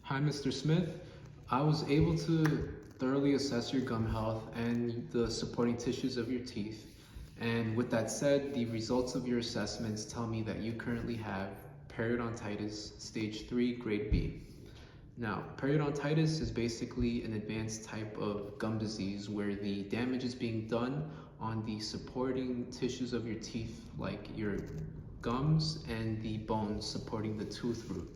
Hi, Mr. Smith. I was able to thoroughly assess your gum health and the supporting tissues of your teeth. And with that said, the results of your assessments tell me that you currently have periodontitis stage 3, grade B. Now, periodontitis is basically an advanced type of gum disease where the damage is being done on the supporting tissues of your teeth, like your gums and the bones supporting the tooth root.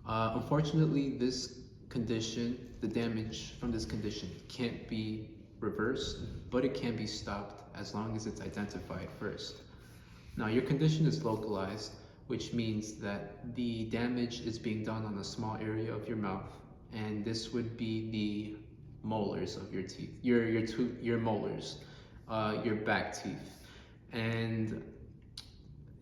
Unfortunately, this condition, the damage from this condition can't be reversed, but it can be stopped as long as it's identified first. Now, your condition is localized, which means that the damage is being done on a small area of your mouth, and this would be the molars of your teeth, your molars, your back teeth, and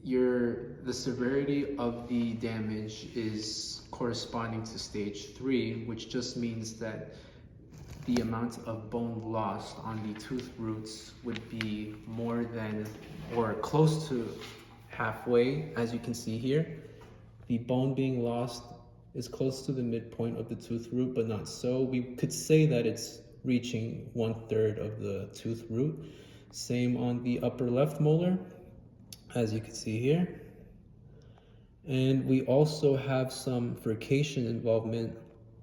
the severity of the damage is corresponding to stage 3, which just means that the amount of bone lost on the tooth roots would be more than or close to halfway, as you can see here. The bone being lost is close to the midpoint of the tooth root, but not so. We could say that it's reaching 1/3 of the tooth root. Same on the upper left molar, as you can see here. And we also have some furcation involvement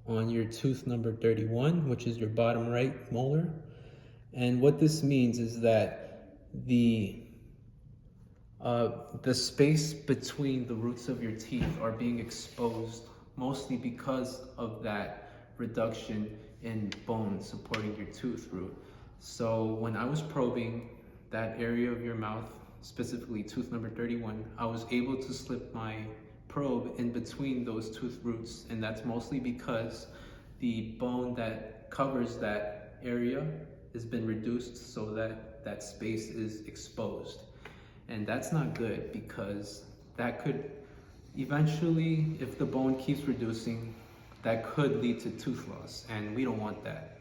on your tooth number 31, which is your bottom right molar. And what this means is that the space between the roots of your teeth are being exposed mostly because of that reduction in bone supporting your tooth root. So when I was probing that area of your mouth, specifically tooth number 31, I was able to slip my probe in between those tooth roots, and that's mostly because the bone that covers that area has been reduced so that that space is exposed. And that's not good because that could eventually, if the bone keeps reducing, that could lead to tooth loss, and we don't want that.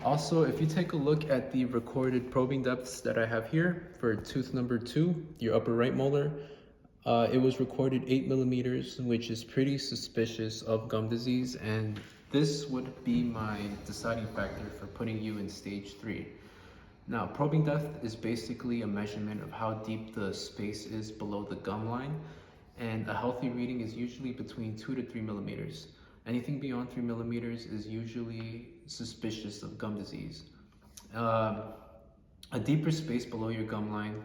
Also, if you take a look at the recorded probing depths that I have here for tooth number 2, your upper right molar, it was recorded 8 millimeters, which is pretty suspicious of gum disease, and this would be my deciding factor for putting you in stage 3. Now, probing depth is basically a measurement of how deep the space is below the gum line, and a healthy reading is usually between 2 to 3 millimeters. Anything beyond 3 millimeters is usually suspicious of gum disease. A deeper space below your gum line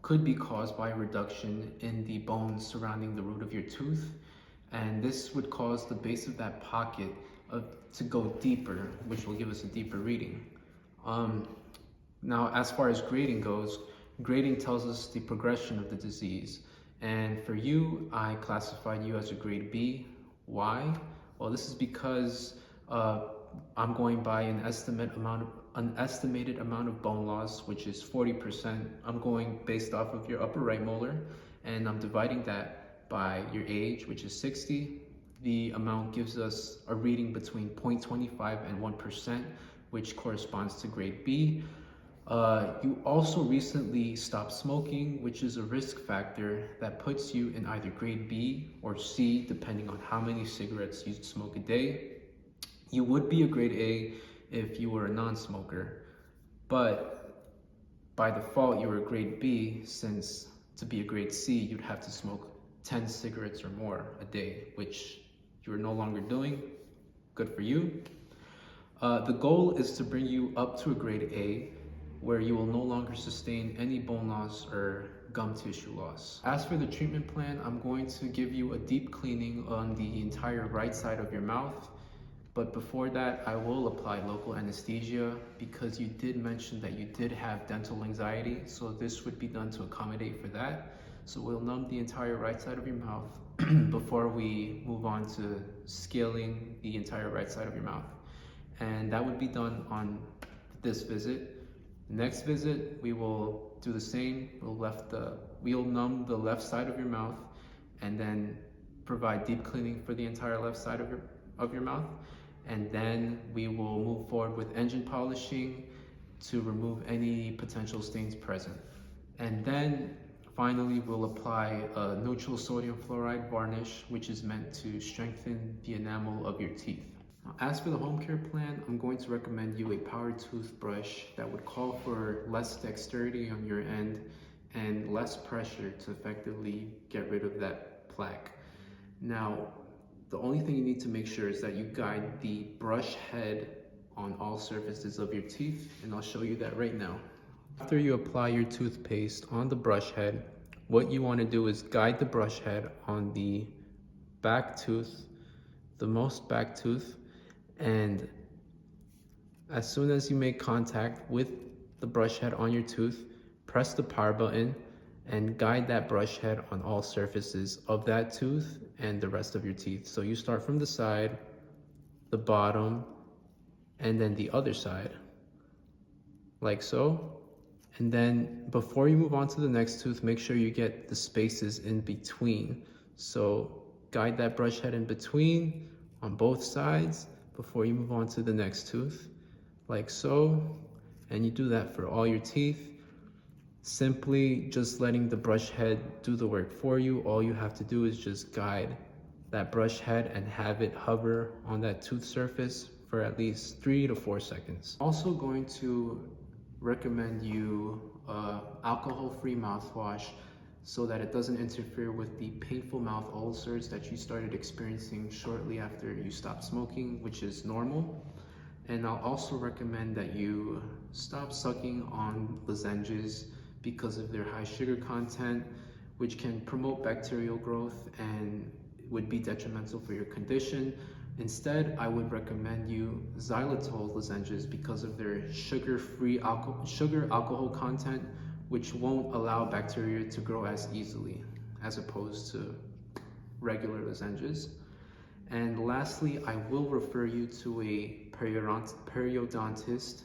could be caused by a reduction in the bones surrounding the root of your tooth, and this would cause the base of that pocket to go deeper, which will give us a deeper reading. Now, as far as grading goes, grading tells us the progression of the disease. And for you, I classified you as a grade B. Why? Well, this is because I'm going by an estimated amount of bone loss, which is 40%. I'm going based off of your upper right molar, and I'm dividing that by your age, which is 60. The amount gives us a reading between 0.25 and 1%, which corresponds to grade B. You also recently stopped smoking, which is a risk factor that puts you in either grade B or C, depending on how many cigarettes you smoke a day. You would be a grade A if you were a non-smoker, but by default, you're a grade B, since to be a grade C, you'd have to smoke 10 cigarettes or more a day, which you're no longer doing. Good for you. The goal is to bring you up to a grade A, where you will no longer sustain any bone loss or gum tissue loss. As for the treatment plan, I'm going to give you a deep cleaning on the entire right side of your mouth. But before that, I will apply local anesthesia because you did mention that you did have dental anxiety. So this would be done to accommodate for that. So we'll numb the entire right side of your mouth before we move on to scaling the entire right side of your mouth. And that would be done on this visit. Next visit, we will do the same. We'll numb the left side of your mouth and then provide deep cleaning for the entire left side of your mouth. And then we will move forward with engine polishing to remove any potential stains present. And then finally, we'll apply a neutral sodium fluoride varnish, which is meant to strengthen the enamel of your teeth. As for the home care plan, I'm going to recommend you a power toothbrush that would call for less dexterity on your end and less pressure to effectively get rid of that plaque. Now, the only thing you need to make sure is that you guide the brush head on all surfaces of your teeth, and I'll show you that right now. After you apply your toothpaste on the brush head, what you want to do is guide the brush head on the back tooth, the most back tooth, and as soon as you make contact with the brush head on your tooth, press the power button and guide that brush head on all surfaces of that tooth and the rest of your teeth. So you start from the side, the bottom, and then the other side, like so. And then before you move on to the next tooth, make sure you get the spaces in between. So guide that brush head in between on both sides before you move on to the next tooth, like so. And you do that for all your teeth. Simply just letting the brush head do the work for you. All you have to do is just guide that brush head and have it hover on that tooth surface for at least 3 to 4 seconds. Also going to recommend you alcohol-free mouthwash so that it doesn't interfere with the painful mouth ulcers that you started experiencing shortly after you stopped smoking, which is normal. And I'll also recommend that you stop sucking on lozenges because of their high sugar content, which can promote bacterial growth and would be detrimental for your condition. Instead, I would recommend you xylitol lozenges because of their sugar alcohol content, which won't allow bacteria to grow as easily as opposed to regular lozenges. And lastly, I will refer you to a periodontist,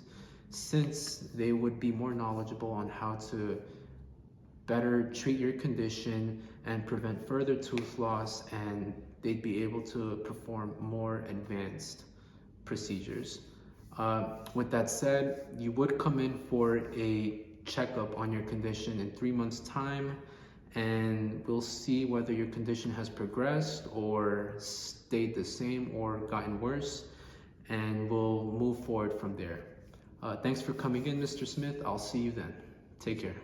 since they would be more knowledgeable on how to better treat your condition and prevent further tooth loss, and they'd be able to perform more advanced procedures. With that said, you would come in for a checkup on your condition in 3 months' time, and we'll see whether your condition has progressed or stayed the same or gotten worse, and we'll move forward from there. Thanks for coming in, Mr. Smith. I'll see you then. Take care.